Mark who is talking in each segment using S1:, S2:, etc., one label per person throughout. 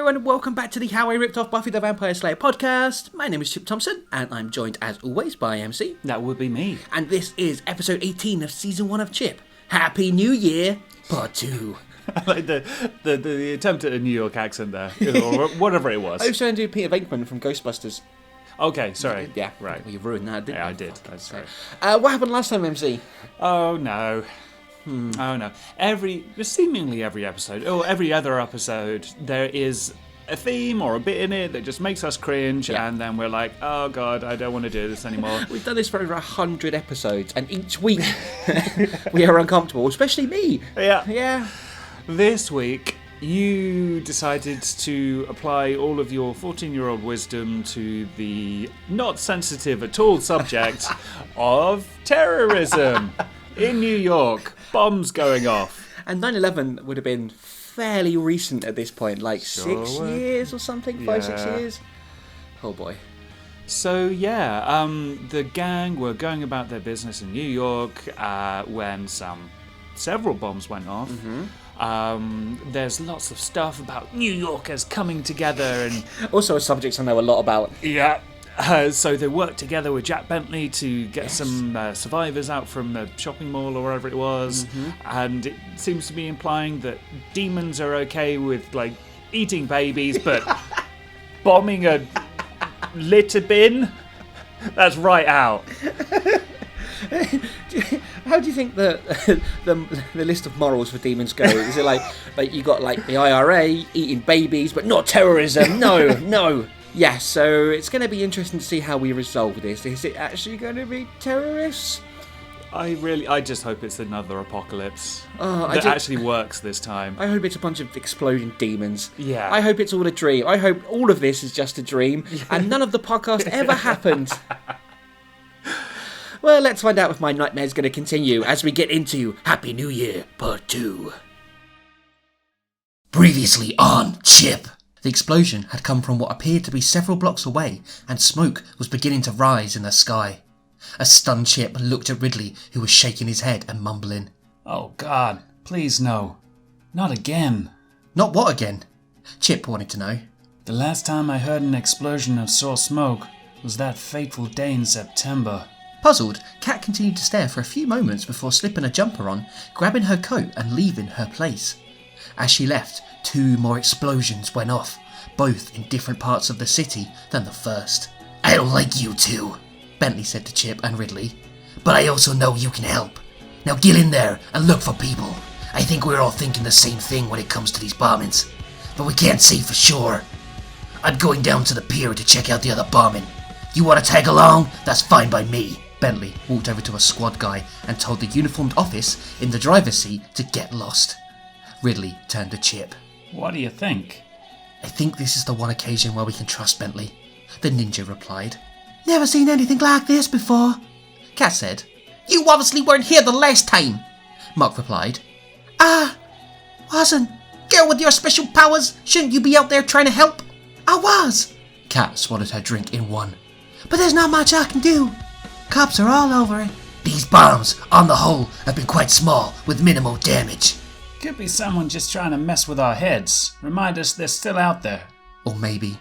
S1: everyone, and welcome back to the How I Ripped Off Buffy the Vampire Slayer podcast. My name is Chip Thompson, and I'm joined, as always, by MC.
S2: That would be me.
S1: And this is episode 18 of season 1 of Chip. Happy New Year, part 2.
S2: I like the attempt at a New York accent there, or whatever it was.
S1: I was trying to do Peter Venkman from Ghostbusters.
S2: Okay, sorry.
S1: Yeah,
S2: right.
S1: Well, you ruined that, didn't you?
S2: Yeah, I did. That's sorry.
S1: What happened last time, MC?
S2: Oh no. Oh no. Seemingly every episode, or every other episode, there is a theme or a bit in it that just makes us cringe, and then we're like, oh god, I don't want to do this anymore.
S1: We've done this for over 100 episodes, and each week we are uncomfortable, especially me.
S2: Yeah. This week, you decided to apply all of your 14-year-old wisdom to the not sensitive at all subject of terrorism in New York. Bombs going off.
S1: And 9/11 would have been fairly recent at this point, like 6 years or something, 5-6 years. Oh boy.
S2: So the gang were going about their business in New York when several bombs went off. There's lots of stuff about New Yorkers coming together, and
S1: also a subject I know a lot about.
S2: Yeah. So they worked together with Jack Bentley to get some survivors out from the shopping mall or wherever it was, and it seems to be implying that demons are okay with like eating babies, but bombing a litter bin, that's right out.
S1: How do you think the list of morals for demons go? Is it like you got like the IRA eating babies, but not terrorism? No. Yeah, so it's going to be interesting to see how we resolve this. Is it actually going to be terrorists?
S2: I just hope it's another apocalypse that actually works this time.
S1: I hope it's a bunch of exploding demons.
S2: Yeah.
S1: I hope it's all a dream. I hope all of this is just a dream, and none of the podcast ever happened. Well, let's find out if my nightmare's going to continue as we get into Happy New Year, Part 2. Previously on Chip. The explosion had come from what appeared to be several blocks away, and smoke was beginning to rise in the sky. A stunned Chip looked at Ridley, who was shaking his head and mumbling,
S3: "Oh God, please no. Not again."
S1: Not what again? Chip wanted to know.
S3: "The last time I heard an explosion of saw smoke was that fateful day in September."
S1: Puzzled, Kat continued to stare for a few moments before slipping a jumper on, grabbing her coat and leaving her place. As she left, 2 more explosions went off, both in different parts of the city than the first. "I don't like you two," Bentley said to Chip and Ridley, "but I also know you can help. Now get in there and look for people. I think we're all thinking the same thing when it comes to these bombings, but we can't say for sure. I'm going down to the pier to check out the other bombing. You want to tag along? That's fine by me." Bentley walked over to a squad guy and told the uniformed office in the driver's seat to get lost. Ridley turned to Chip.
S3: "What do you think?"
S1: "I think this is the one occasion where we can trust Bentley," the ninja replied. "Never seen anything like this before," Kat said. "You obviously weren't here the last time," Mark replied. Wasn't. Girl with your special powers, shouldn't you be out there trying to help?" "I was." Kat swallowed her drink in one. "But there's not much I can do. Cops are all over it." "These bombs, on the whole, have been quite small, with minimal damage."
S3: "Could be someone just trying to mess with our heads. Remind us they're still out there."
S1: "Or maybe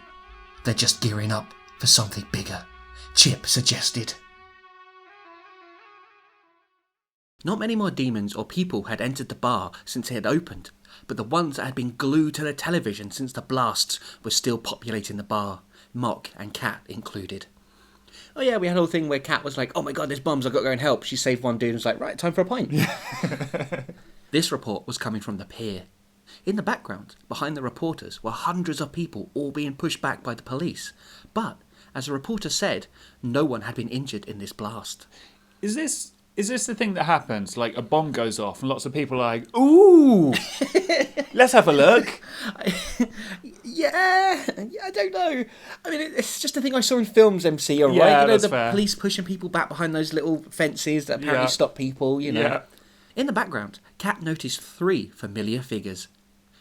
S1: they're just gearing up for something bigger," Chip suggested. Not many more demons or people had entered the bar since it had opened, but the ones that had been glued to the television since the blasts were still populating the bar, Mock and Kat included. Oh yeah, we had a whole thing where Kat was like, "Oh my god, there's bombs, I've got to go and help." She saved one dude and was like, "Right, time for a pint." This report was coming from the pier. In the background, behind the reporters, were hundreds of people all being pushed back by the police. But, as the reporter said, no one had been injured in this blast.
S2: Is this the thing that happens? Like a bomb goes off and lots of people are like, "Ooh, let's have a look."
S1: Yeah, I don't know. I mean, it's just a thing I saw in films, MC, alright?
S2: Yeah,
S1: you know,
S2: that's
S1: the
S2: fair.
S1: Police pushing people back behind those little fences that apparently stop people, you know.
S2: Yeah.
S1: In the background, Kat noticed 3 familiar figures.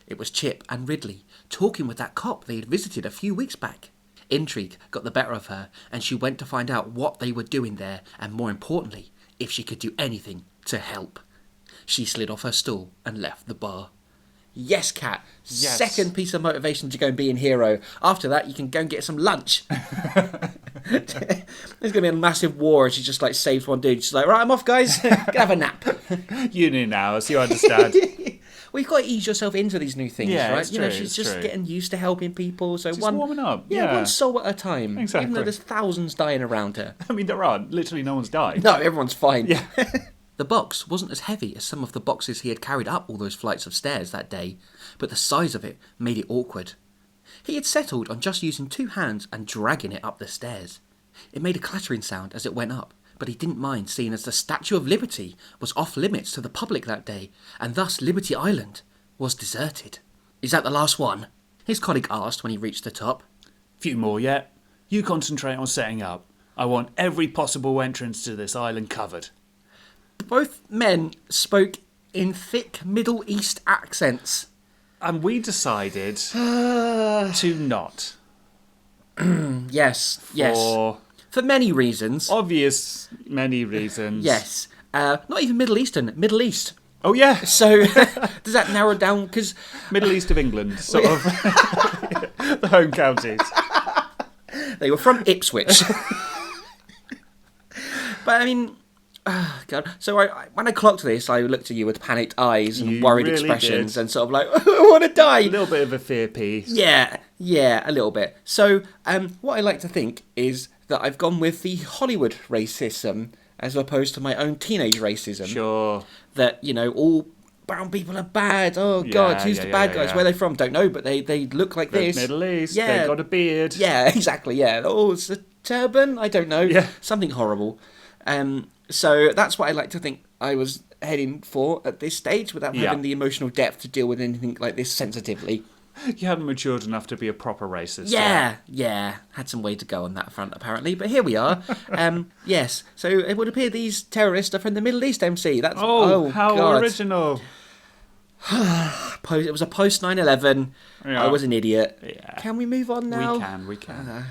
S1: It was Chip and Ridley, talking with that cop they had visited a few weeks back. Intrigue got the better of her, and she went to find out what they were doing there, and more importantly, if she could do anything to help. She slid off her stool and left the bar. Yes, Cat.
S2: Yes.
S1: Second piece of motivation to go and be a hero. After that, you can go and get some lunch. There's going to be a massive war. She just like saves one dude. She's like, right, I'm off, guys. Go have a nap.
S2: Uni now, so you understand.
S1: Well, you've got to ease yourself into these new things,
S2: Yeah,
S1: right?
S2: it's
S1: You know,
S2: true,
S1: she's
S2: it's
S1: just
S2: true.
S1: getting used to helping people. So
S2: Just
S1: one
S2: warming up.
S1: Yeah,
S2: Yeah.
S1: one soul at a time.
S2: Exactly.
S1: Even though there's thousands dying around her.
S2: I mean, there aren't. Literally no one's died.
S1: No, everyone's fine.
S2: Yeah.
S1: The box wasn't as heavy as some of the boxes he had carried up all those flights of stairs that day, but the size of it made it awkward. He had settled on just using 2 hands and dragging it up the stairs. It made a clattering sound as it went up, but he didn't mind seeing as the Statue of Liberty was off limits to the public that day, and thus Liberty Island was deserted. Is that the last one? His colleague asked when he reached the top.
S2: Few more yet. You concentrate on setting up. I want every possible entrance to this island covered.
S1: Both men spoke in thick Middle East accents.
S2: And we decided to not.
S1: Yes. For many reasons.
S2: Obvious many reasons.
S1: Yes. Not even Middle Eastern, Middle East.
S2: Oh, yeah.
S1: So, does that narrow down? Because
S2: Middle East of England, sort of. The home counties.
S1: they were from Ipswich. But, I mean, God. So, when I clocked this, I looked at you with panicked eyes and
S2: You
S1: worried
S2: really
S1: expressions
S2: did.
S1: and sort of like, I want to die.
S2: A little bit of a fear piece.
S1: Yeah, a little bit. So, what I like to think is that I've gone with the Hollywood racism as opposed to my own teenage racism.
S2: Sure.
S1: That, you know, all brown people are bad. Oh, God, who's the bad guys?
S2: yeah.
S1: Where are they from? Don't know, but they look like this.
S2: Middle East.
S1: Yeah.
S2: They've got a beard.
S1: Yeah, exactly, yeah. Oh, it's a turban? I don't know.
S2: Yeah.
S1: Something horrible. So that's what I like to think I was heading for at this stage without having the emotional depth to deal with anything like this sensitively.
S2: You haven't matured enough to be a proper racist.
S1: Yeah. Had some way to go on that front, apparently. But here we are. Yes. So it would appear these terrorists are from the Middle East, MC. That's
S2: how
S1: God.
S2: original.
S1: It was a post 9/11.
S2: Yeah.
S1: I was an idiot.
S2: Yeah.
S1: Can we move on now?
S2: We can.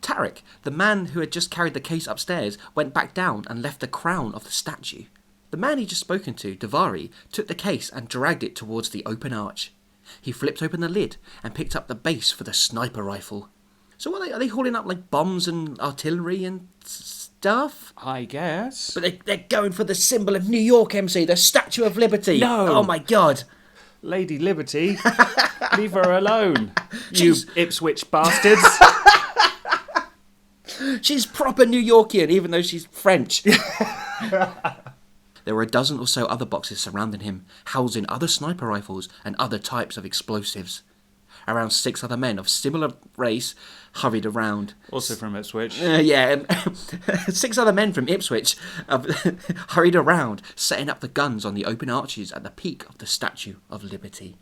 S1: Tarek, the man who had just carried the case upstairs, went back down and left the crown of the statue. The man he'd just spoken to, Davari, took the case and dragged it towards the open arch. He flipped open the lid and picked up the base for the sniper rifle. So are they hauling up like bombs and artillery and stuff?
S2: I guess.
S1: But they're going for the symbol of New York, MC, the Statue of Liberty.
S2: No.
S1: Oh my God.
S2: Lady Liberty, leave her alone.
S1: She's-
S2: You Ipswich bastards.
S1: She's proper New Yorkian, even though she's French. There were a dozen or so other boxes surrounding him, housing other sniper rifles and other types of explosives. Around 6 other men of similar race hurried around.
S2: Also from Ipswich.
S1: 6 other men from Ipswich hurried around, setting up the guns on the open arches at the peak of the Statue of Liberty.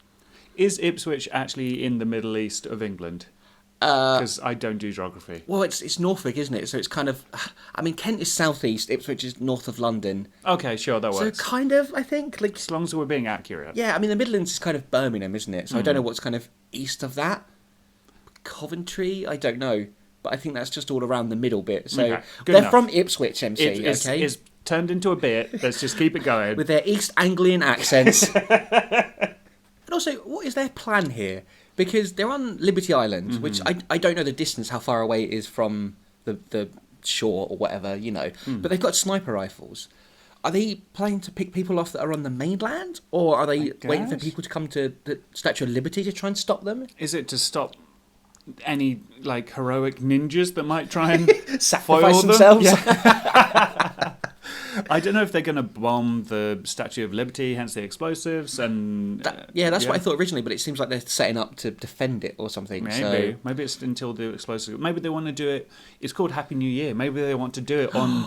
S2: Is Ipswich actually in the Middle East of England? Because I don't do geography.
S1: Well, it's Norfolk, isn't it? So it's kind of... I mean, Kent is southeast, Ipswich is north of London.
S2: Okay, sure, that
S1: So
S2: works.
S1: kind of, I think. Like,
S2: As long as we're being accurate.
S1: yeah, I mean, the Midlands is kind of Birmingham, isn't it? So I don't know what's kind of east of that. Coventry? I don't know. But I think that's just all around the middle bit. So
S2: Okay, good
S1: they're
S2: enough.
S1: from Ipswich, MC, okay?
S2: It's turned into a bit. Let's just keep it going.
S1: With their East Anglian accents. And also, what is their plan here? Because they're on Liberty Island, which I don't know the distance, how far away it is from the shore or whatever, you know. But they've got sniper rifles. Are they planning to pick people off that are on the mainland? Or are they waiting for
S2: guess.
S1: people to come to the Statue of Liberty to try and stop them?
S2: Is it to stop any like heroic ninjas that might try and
S1: Sacrifice
S2: foil them?
S1: themselves?
S2: Yeah. I don't know if they're going to bomb the Statue of Liberty, hence the explosives, and
S1: That's what I thought originally, but it seems like they're setting up to defend it or something.
S2: Maybe it's until the explosives. Maybe they want to do it. It's called Happy New Year. Maybe they want to do it on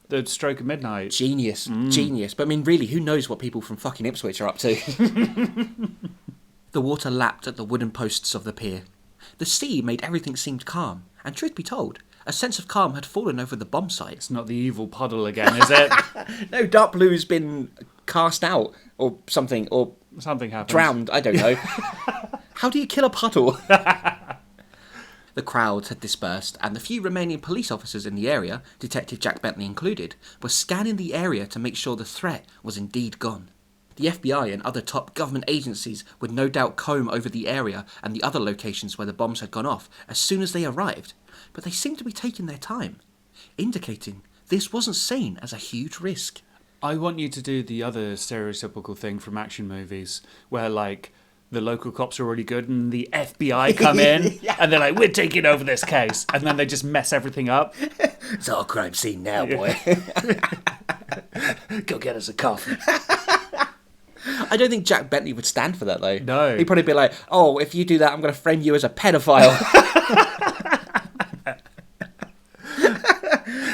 S2: the stroke of midnight.
S1: Genius. But I mean, really, who knows what people from fucking Ipswich are up to? The water lapped at the wooden posts of the pier. The sea made everything seem calm, and truth be told, a sense of calm had fallen over the bomb site.
S2: It's not the evil puddle again, is it?
S1: No, Dark Blue's been cast out, or something, or
S2: Something happened.
S1: drowned, I don't know. How do you kill a puddle? The crowd had dispersed, and the few remaining police officers in the area, Detective Jack Bentley included, were scanning the area to make sure the threat was indeed gone. The FBI and other top government agencies would no doubt comb over the area and the other locations where the bombs had gone off as soon as they arrived, but they seemed to be taking their time, indicating this wasn't seen as a huge risk.
S2: I want you to do the other stereotypical thing from action movies, where, like, the local cops are really good and the FBI come in and they're like, we're taking over this case. And then they just mess everything up.
S1: It's our crime scene now, boy.
S2: Go get us a coffee.
S1: I don't think Jack Bentley would stand for that, though.
S2: No.
S1: He'd probably be like, oh, if you do that, I'm going to frame you as a pedophile.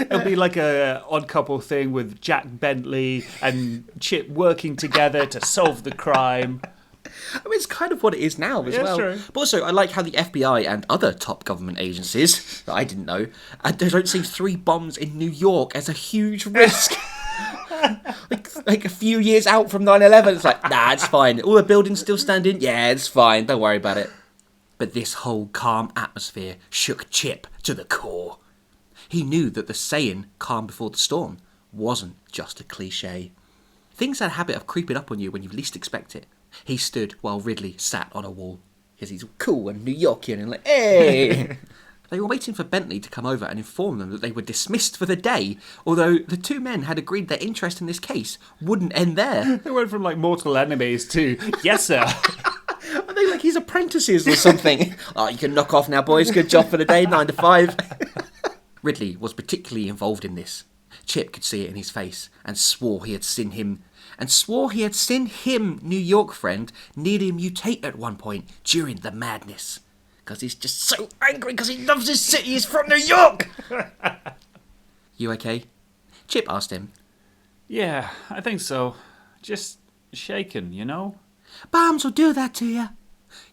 S2: It'll be like a odd couple thing with Jack Bentley and Chip working together to solve the crime.
S1: I mean, it's kind of what it is now as well.
S2: True.
S1: But also, I like how the FBI and other top government agencies that I didn't know, they don't see 3 bombs in New York as a huge risk. like a few years out from 9/11, it's like, nah, it's fine. All the buildings still standing? Yeah, it's fine. Don't worry about it. But this whole calm atmosphere shook Chip to the core. He knew that the saying, calm before the storm, wasn't just a cliche. Things had a habit of creeping up on you when you least expect it. He stood while Ridley sat on a wall, because he's cool and New Yorkian and like, hey! They were waiting for Bentley to come over and inform them that they were dismissed for the day, although the 2 men had agreed their interest in this case wouldn't end there.
S2: They went from, like, mortal enemies to, yes, sir.
S1: Are they like his apprentices or something? Oh, you can knock off now, boys. Good job for the day, 9 to 5. Ridley was particularly involved in this. Chip could see it in his face and swore he had seen him, New York friend, nearly mutate at one point during the madness. Because he's just so angry because he loves his city, he's from New York! You okay? Chip asked him.
S2: Yeah, I think so. Just shaken, you know?
S1: Bombs will do that to you,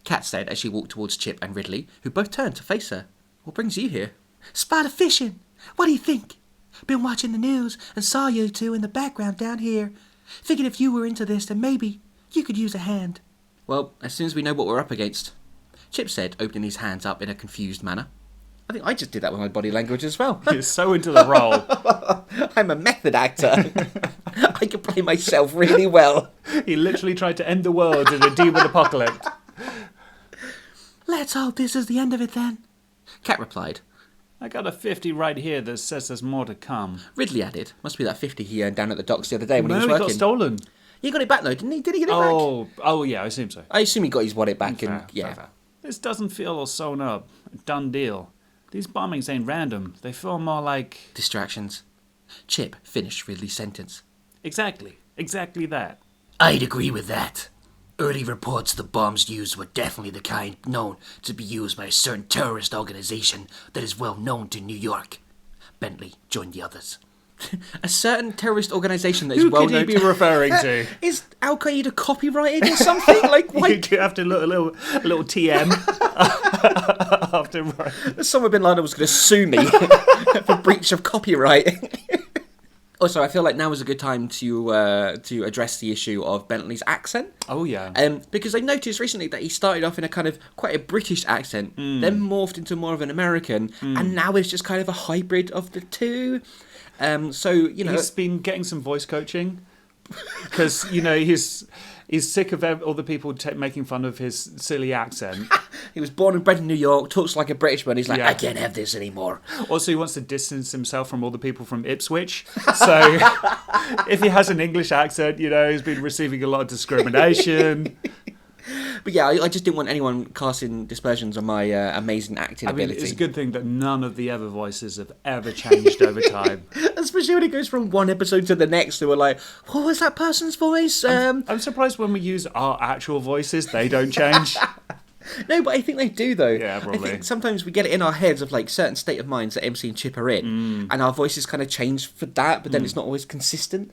S1: Kat said as she walked towards Chip and Ridley, who both turned to face her. What brings you here? Spotted fishing. What do you think? Been watching the news and saw you 2 in the background down here. Figured if you were into this, then maybe you could use a hand. Well, as soon as we know what we're up against, Chip said, opening his hands up in a confused manner. I think I just did that with my body language as well.
S2: You're so into the role.
S1: I'm a method actor. I can play myself really well.
S2: He literally tried to end the world in a demon apocalypse.
S1: Let's hope this is the end of it then, Kat replied.
S2: I got a 50 right here that says there's more to come.
S1: Ridley added. Must be that 50 he earned down at the docks the other day when he was
S2: No,
S1: working.
S2: it got stolen.
S1: He got it back though, didn't he? Did he get it back?
S2: Oh yeah, I assume so.
S1: I assume he got his wallet back and
S2: Fair. This doesn't feel all sewn up. Done deal. These bombings ain't random. They feel more like...
S1: distractions. Chip finished Ridley's sentence.
S2: Exactly that.
S1: I'd agree with that. Early reports the bombs used were definitely the kind known to be used by a certain terrorist organization that is well known to New York. Bentley joined the others. A certain terrorist organization that is well known...
S2: Who could he be referring to?
S1: Is Al Qaeda copyrighted or something? Like, why?
S2: You have to look a little TM after.
S1: Osama bin Laden was going to sue me for breach of copyright. Also, I feel like now is a good time to address the issue of Bentley's accent.
S2: Oh yeah.
S1: Because I noticed recently that he started off in a kind of quite a British accent, then morphed into more of an American, and now is just kind of a hybrid of the two. So you know,
S2: he's been getting some voice coaching because you know he's sick of all the people making fun of his silly accent.
S1: He was born and bred in New York, talks like a Britishman. He's like,
S2: Yeah.
S1: I can't have this anymore.
S2: Also, he wants to distance himself from all the people from Ipswich. So if he has an English accent, you know, he's been receiving a lot of discrimination.
S1: But yeah, I just didn't want anyone casting dispersions on my amazing acting ability.
S2: It's a good thing that none of the other voices have ever changed over time.
S1: Especially when it goes from one episode to the next, they were like, what was that person's voice?
S2: I'm surprised when we use our actual voices, they don't change.
S1: No, but I think they do, though.
S2: Yeah, probably.
S1: I think sometimes we get it in our heads of, like, certain state of minds that MC and Chip are in, and our voices kind of change for that, but then it's not always consistent.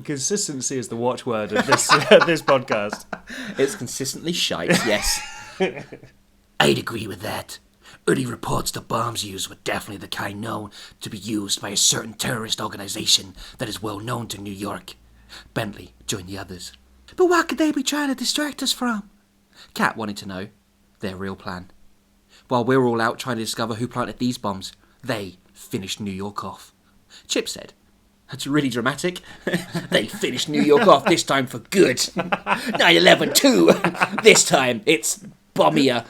S2: Consistency is the watchword of this this podcast.
S1: It's consistently shite, yes. I'd agree with that. Early reports the bombs used were definitely the kind known to be used by a certain terrorist organization that is well known to New York. Bentley joined the others. But what could they be trying to distract us from? Kat wanted to know their real plan. While we're all out trying to discover who planted these bombs, they finished New York off. Chip said, That's really dramatic. They finished New York off this time for good. 9/11 too. This time it's bombier.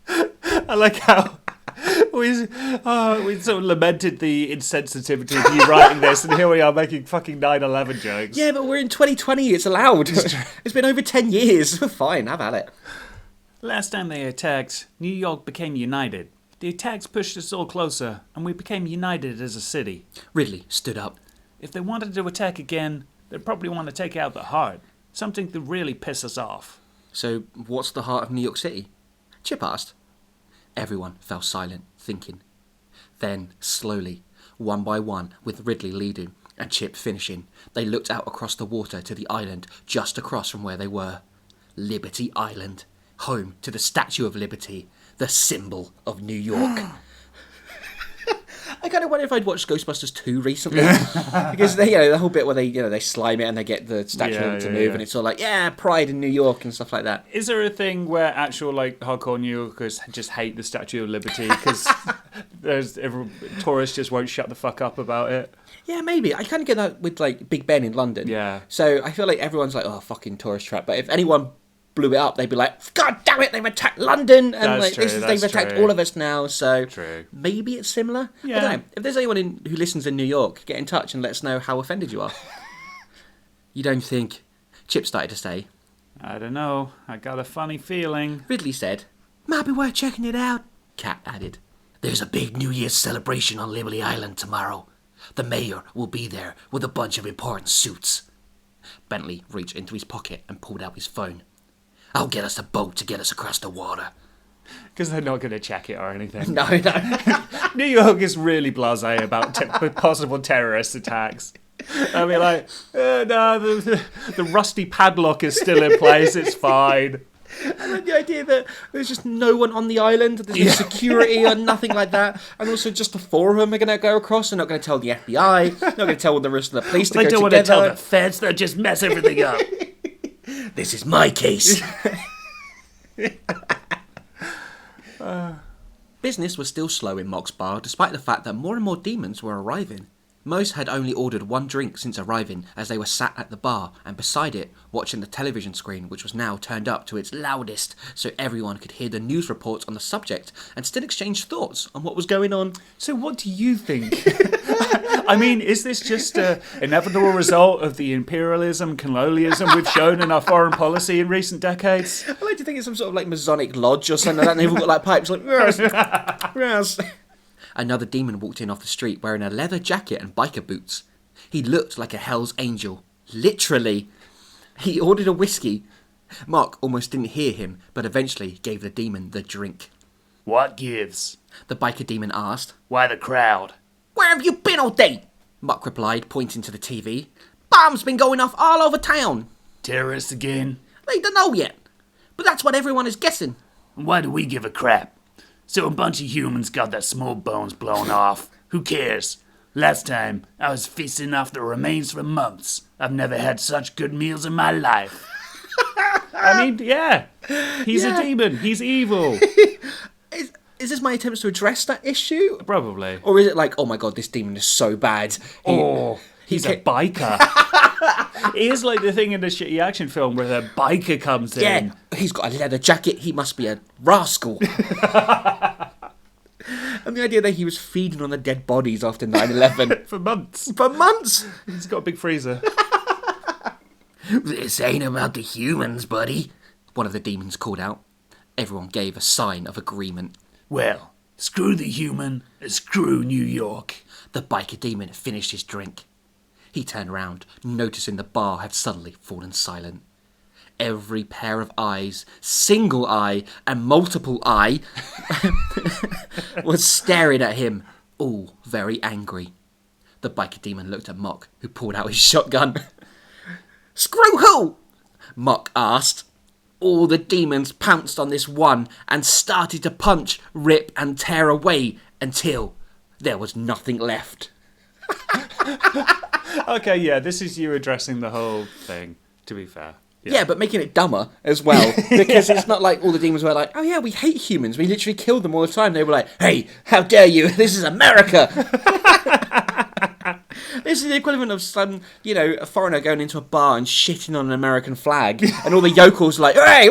S2: I like how we sort of lamented the insensitivity of you writing this, and here we are making fucking 9/11 jokes.
S1: Yeah, but we're in 2020. It's allowed. It's been over 10 years. We're fine. Have at it.
S2: Last time they attacked, New York became united. The attacks pushed us all closer, and we became united as a city.
S1: Ridley stood up.
S2: If they wanted to attack again, they'd probably want to take out the heart. Something to really piss us off.
S1: So, what's the heart of New York City? Chip asked. Everyone fell silent, thinking. Then, slowly, one by one, with Ridley leading and Chip finishing, they looked out across the water to the island just across from where they were. Liberty Island, home to the Statue of Liberty, the symbol of New York. I kind of wonder if I'd watched Ghostbusters 2 recently, because the whole bit where they slime it and they get the statue to move, and it's all like, pride in New York and stuff like that.
S2: Is there a thing where actual hardcore New Yorkers just hate the Statue of Liberty because tourists just won't shut the fuck up about it?
S1: Yeah, maybe. I kind of get that with Big Ben in London.
S2: Yeah.
S1: So I feel like everyone's like, oh, fucking tourist trap. But if anyone blew it up, they'd be like, God damn it, they've attacked London, and they've attacked all of us now. So maybe it's similar.
S2: Yeah.
S1: I don't know. If there's anyone who listens in New York, get in touch and let us know how offended you are. You don't think? Chip started to say.
S2: I don't know. I got a funny feeling.
S1: Ridley said. Might be worth checking it out. Kat added. There's a big New Year's celebration on Liberty Island tomorrow. The mayor will be there with a bunch of important suits. Bentley reached into his pocket and pulled out his phone. I'll get us a boat to get us across the water.
S2: Because they're not going to check it or anything.
S1: No.
S2: New York is really blasé about possible terrorist attacks. I mean, the rusty padlock is still in place. It's fine.
S1: I like the idea that there's just no one on the island. There's no security or nothing like that. And also just the four of them are going to go across. They're not going to tell the FBI. They're not going to tell the rest of the police to go together.
S2: They don't want to tell the feds. They'll just mess everything up.
S1: This is my case. Business was still slow in Mock's bar, despite the fact that more and more demons were arriving. Most had only ordered one drink since arriving, as they were sat at the bar and beside it, watching the television screen, which was now turned up to its loudest, so everyone could hear the news reports on the subject and still exchange thoughts on what was going on.
S2: So what do you think? I mean, is this just an inevitable result of the imperialism, colonialism we've shown in our foreign policy in recent decades?
S1: I like to think it's some sort of Masonic lodge or something like that, and they've all got pipes yes, yes. Another demon walked in off the street wearing a leather jacket and biker boots. He looked like a Hell's Angel. Literally. He ordered a whiskey. Mark almost didn't hear him, but eventually gave the demon the drink.
S2: What gives?
S1: The biker demon asked.
S2: Why the crowd?
S1: Where have you been all day? Mark replied, pointing to the TV. Bombs been going off all over town.
S2: Terrorists again?
S1: They don't know yet. But that's what everyone is guessing.
S2: Why do we give a crap? So a bunch of humans got their small bones blown off. Who cares? Last time, I was feasting off the remains for months. I've never had such good meals in my life. I mean, yeah. He's a demon. He's evil.
S1: Is this my attempts to address that issue?
S2: Probably.
S1: Or is it like, oh my god, this demon is so bad.
S2: He's a biker. It is like the thing in the shitty action film where the biker comes in.
S1: Yeah, he's got a leather jacket. He must be a rascal. And the idea that he was feeding on the dead bodies after 9/11.
S2: For months.
S1: For months?
S2: He's got a big freezer.
S1: This ain't about the humans, buddy. One of the demons called out. Everyone gave a sign of agreement.
S2: Well, screw the human and screw New York.
S1: The biker demon finished his drink. He turned round, noticing the bar had suddenly fallen silent. Every pair of eyes, single eye and multiple eye, was staring at him, all very angry. The biker demon looked at Mock, who pulled out his shotgun. Screw who? Mock asked. All the demons pounced on this one and started to punch, rip and tear away until there was nothing left.
S2: Okay, yeah, this is you addressing the whole thing, to be fair.
S1: Yeah, but making it dumber as well, because it's not like all the demons were like, oh yeah, we hate humans, we literally kill them all the time. They were like, hey, how dare you, this is America.
S4: This is the equivalent of some, a foreigner going into a bar and shitting on an American flag, and all the yokels are like, hey!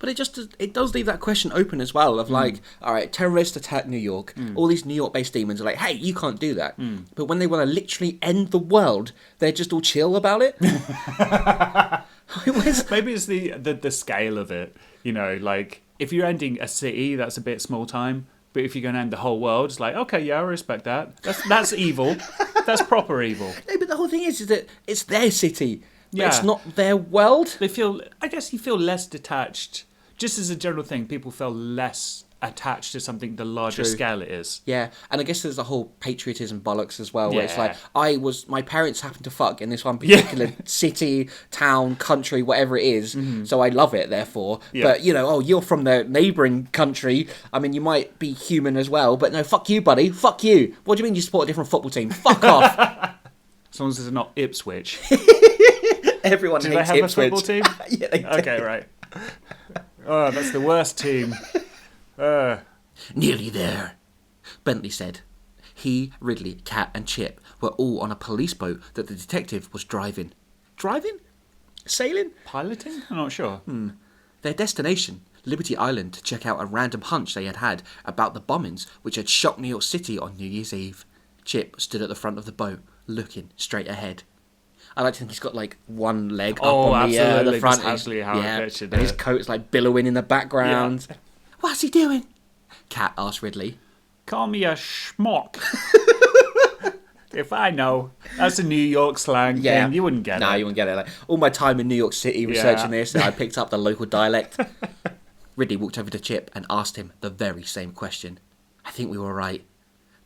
S4: But it does leave that question open as well, of like, all right, terrorists attack New York. All these New York-based demons are like, hey, you can't do that. But when they want to literally end the world, they're just all chill about it.
S2: Maybe it's the scale of it. Like, if you're ending a city, that's a bit small time. But if you're going to end the whole world, it's like, okay, yeah, I respect that. That's evil. That's proper evil.
S4: No, but the whole thing is that it's their city.
S2: Yeah.
S4: It's not their world.
S2: I guess you feel less detached. Just as a general thing, people feel less attached to something the larger scale it is.
S4: Yeah, and I guess there's a whole patriotism bollocks as well, where it's like, my parents happened to fuck in this one particular city, town, country, whatever it is, so I love it, therefore. Yeah. But, you're from the neighbouring country, I mean, you might be human as well, but no, fuck you, buddy, fuck you. What do you mean you support a different football team? Fuck off.
S2: As long as it's not Ipswich.
S4: Everyone
S2: do
S4: hates
S2: they have
S4: Ipswich.
S2: A football team?
S4: Yeah, they do.
S2: Okay, right. Oh, that's the worst team.
S4: Nearly there, Bentley said. He, Ridley, Cat and Chip were all on a police boat that the detective was driving. Driving? Sailing?
S2: Piloting? I'm not sure.
S4: Their destination, Liberty Island, to check out a random hunch they had had about the bombings which had shocked New York City on New Year's Eve. Chip stood at the front of the boat, looking straight ahead. I like to think he's got like one leg up on the front.
S2: That's actually how I pictured it.
S4: And his coat's like billowing in the background. Yeah. What's he doing? Cat asked Ridley.
S2: Call me a schmuck. If I know. That's a New York slang thing. You wouldn't get it.
S4: No, you wouldn't get it. Like, all my time in New York City researching this, I picked up the local dialect. Ridley walked over to Chip and asked him the very same question. I think we were right.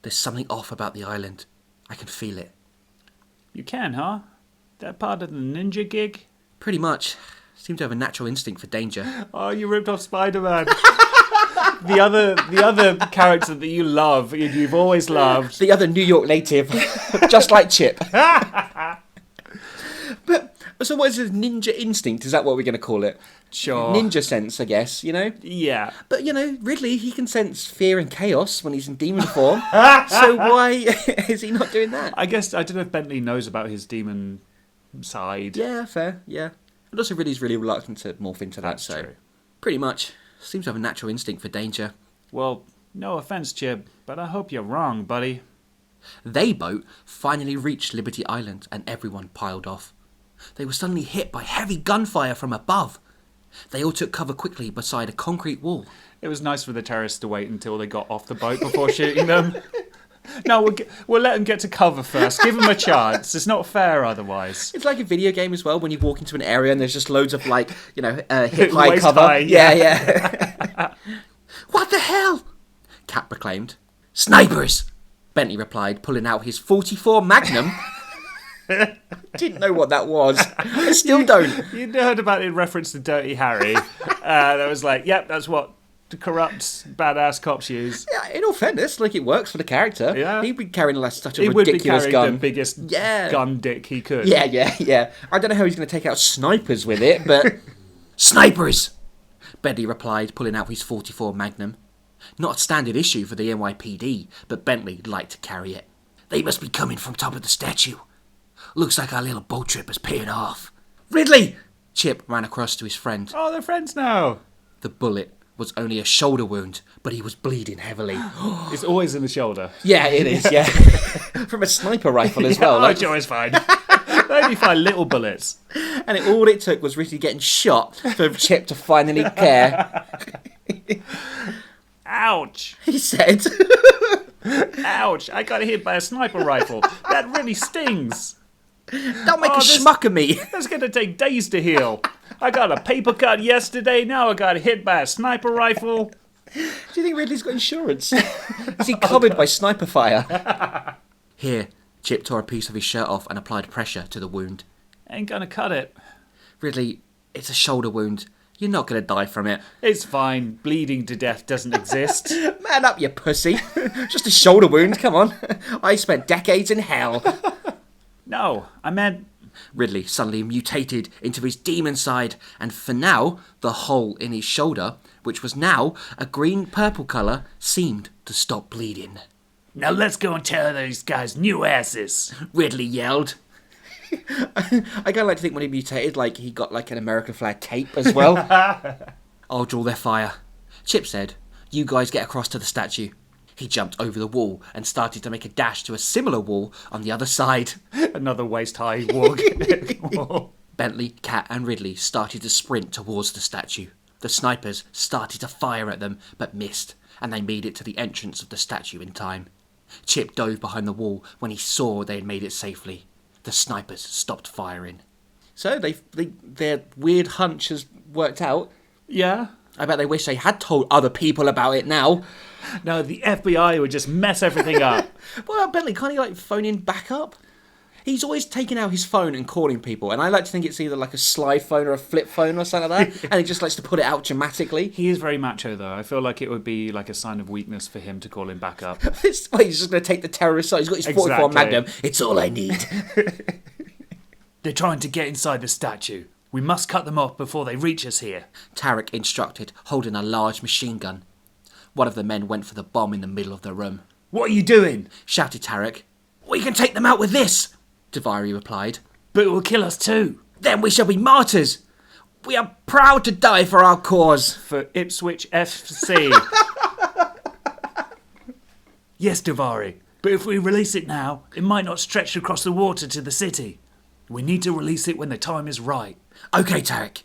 S4: There's something off about the island. I can feel it.
S2: You can, huh? That part of the ninja gig?
S4: Pretty much. Seem to have a natural instinct for danger.
S2: Oh, you ripped off Spider-Man. The other character that you love, you've always loved.
S4: The other New York native, just like Chip. But so what is this ninja instinct? Is that what we're going to call it?
S2: Sure.
S4: Ninja sense, I guess,
S2: Yeah.
S4: But, Ridley, he can sense fear and chaos when he's in demon form. So why is he not doing that?
S2: I guess, I don't know if Bentley knows about his demon side.
S4: Yeah, fair, yeah. But also Ridley's really reluctant to morph into that, so
S2: true.
S4: Pretty much. Seems to have a natural instinct for danger.
S2: Well, no offence, Chip, but I hope you're wrong, buddy.
S4: They boat finally reached Liberty Island and everyone piled off. They were suddenly hit by heavy gunfire from above. They all took cover quickly beside a concrete wall.
S2: It was nice for the terrorists to wait until they got off the boat before shooting them. No, we'll let them get to cover first. Give them a chance. It's not fair otherwise.
S4: It's like a video game as well, when you walk into an area and there's just loads of, hip-high
S2: Waist
S4: cover.
S2: high,
S4: Yeah. What the hell? Cat proclaimed. Snipers! Bentley replied, pulling out his .44 Magnum. Didn't know what that was. I still don't.
S2: You'd heard about it in reference to Dirty Harry. That was like, yep, that's what the corrupt, badass cops use.
S4: Yeah, in all fairness, it works for the character.
S2: Yeah.
S4: He'd be carrying such a
S2: he
S4: ridiculous
S2: would be carrying
S4: gun.
S2: the biggest gun dick he could.
S4: Yeah. I don't know how he's going to take out snipers with it, but... Snipers! Bentley replied, pulling out his .44 Magnum. Not a standard issue for the NYPD, but Bentley liked to carry it. They must be coming from top of the statue. Looks like our little boat trip is paying off. Ridley! Chip ran across to his friend.
S2: Oh, they're friends now.
S4: The bullet was only a shoulder wound, but he was bleeding heavily.
S2: It's always in the shoulder.
S4: Yeah, it is, yeah. From a sniper rifle as well.
S2: Oh, it's always fine. They only fire little bullets.
S4: And all it took was Ridley getting shot for Chip to finally care.
S2: Ouch.
S4: He said.
S2: Ouch, I got hit by a sniper rifle. That really stings.
S4: Don't make a schmuck of me.
S2: That's going to take days to heal. I got a paper cut yesterday, now I got hit by a sniper rifle.
S4: Do you think Ridley's got insurance? Is he covered by sniper fire? Here, Chip tore a piece of his shirt off and applied pressure to the wound.
S2: Ain't gonna cut it.
S4: Ridley, it's a shoulder wound. You're not going to die from it.
S2: It's fine. Bleeding to death doesn't exist.
S4: Man up, you pussy. Just a shoulder wound, come on. I spent decades in hell.
S2: No, I meant...
S4: Ridley suddenly mutated into his demon side, and for now, the hole in his shoulder, which was now a green-purple colour, seemed to stop bleeding.
S2: Now let's go and tear those guys new asses.
S4: Ridley yelled. I kind of like to think when he mutated, like, he got, like, an American flag cape as well. I'll draw their fire. Chip said, you guys get across to the statue. He jumped over the wall and started to make a dash to a similar wall on the other side.
S2: Another waist-high wall.
S4: Bentley, Cat and Ridley started to sprint towards the statue. The snipers started to fire at them, but missed, and they made it to the entrance of the statue in time. Chip dove behind the wall when he saw they had made it safely. The snipers stopped firing. So their weird hunch has worked out.
S2: Yeah.
S4: I bet they wish they had told other people about it now.
S2: No, the FBI would just mess everything up.
S4: Well, Bentley, can't he, like, phone in backup? He's always taking out his phone and calling people, and I like to think it's either like a slide phone or a flip phone or something like that, and he just likes to put it out dramatically.
S2: He is very macho, though. I feel like it would be like a sign of weakness for him to call him back up.
S4: He's just going to take the terrorist side. He's got his 44 Magnum. It's all I need.
S2: They're trying to get inside the statue. We must cut them off before they reach us here.
S4: Tarek instructed, holding a large machine gun. One of the men went for the bomb in the middle of the room.
S2: What are you doing?
S4: Shouted Tarek. We can take them out with this, Davari replied.
S2: But it will kill us too.
S4: Then we shall be martyrs. We are proud to die for our cause.
S2: For Ipswich FC. Yes, Davari. But if we release it now, it might not stretch across the water to the city. We need to release it when the time is right.
S4: Okay, Tarek.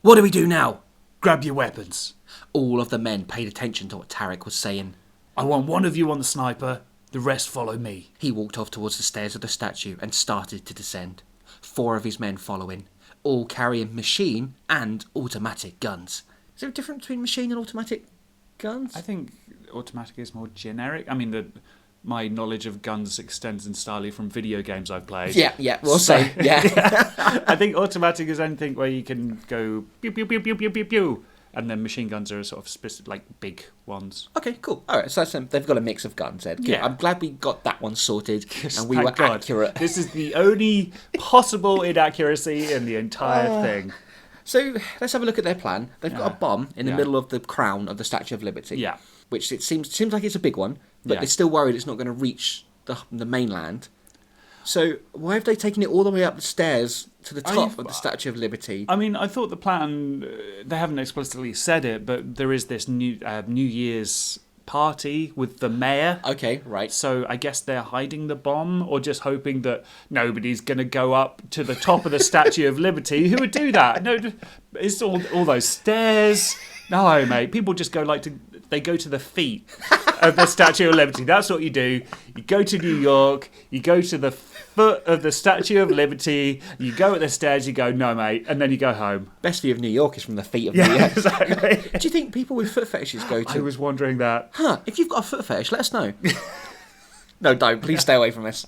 S4: What do we do now?
S2: Grab your weapons.
S4: All of the men paid attention to what Tarek was saying.
S2: I want one of you on the sniper. The rest follow me.
S4: He walked off towards the stairs of the statue and started to descend. 4 of his men following, all carrying machine and automatic guns. Is there a difference between machine and automatic guns?
S2: I think automatic is more generic. I mean, my knowledge of guns extends entirely from video games I've played.
S4: Yeah, we'll say, yeah.
S2: I think automatic is anything where you can go pew, pew, pew, pew, pew, pew, pew. And then machine guns are sort of specific, like big ones.
S4: Okay, cool. All right, so they've got a mix of guns, Ed.
S2: Yeah.
S4: I'm glad we got that one sorted and we
S2: Thank
S4: were
S2: God.
S4: accurate.
S2: This is the only possible inaccuracy in the entire thing.
S4: So let's have a look at their plan. They've got a bomb in the middle of the crown of the Statue of Liberty.
S2: Yeah.
S4: Which it seems like it's a big one, but they're still worried it's not going to reach the mainland. So why have they taken it all the way up the stairs to the top of the Statue of Liberty?
S2: I mean, I thought the plan, they haven't explicitly said it, but there is this New Year's party with the mayor.
S4: Okay, right.
S2: So I guess they're hiding the bomb or just hoping that nobody's going to go up to the top of the Statue of Liberty. Who would do that? No, it's all those stairs. No, mate. People just go they go to the feet of the Statue of Liberty. That's what you do. You go to New York, you go to the foot of the Statue of Liberty, you go at the stairs, you go, no, mate, and then you go home.
S4: Best view of New York is from the feet of New York.
S2: Exactly.
S4: Do you think people with foot fetishes go to...
S2: I was wondering that.
S4: If you've got a foot fetish, let us know. No, don't. Please stay away from us.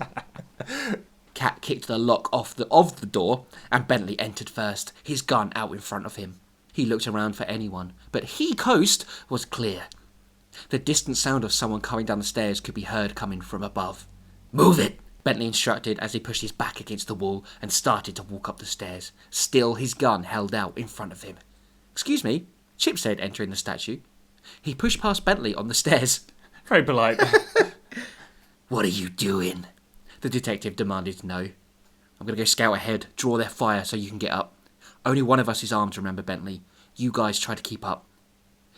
S4: Cat kicked the lock of the door, and Bentley entered first, his gun out in front of him. He looked around for anyone, but coast was clear. The distant sound of someone coming down the stairs could be heard coming from above. Move it, Bentley instructed as he pushed his back against the wall and started to walk up the stairs, still his gun held out in front of him. Excuse me, Chip said, entering the statue. He pushed past Bentley on the stairs.
S2: Very polite.
S4: What are you doing? The detective demanded to know. I'm going to go scout ahead, draw their fire so you can get up. Only one of us is armed, remember, Bentley. You guys try to keep up.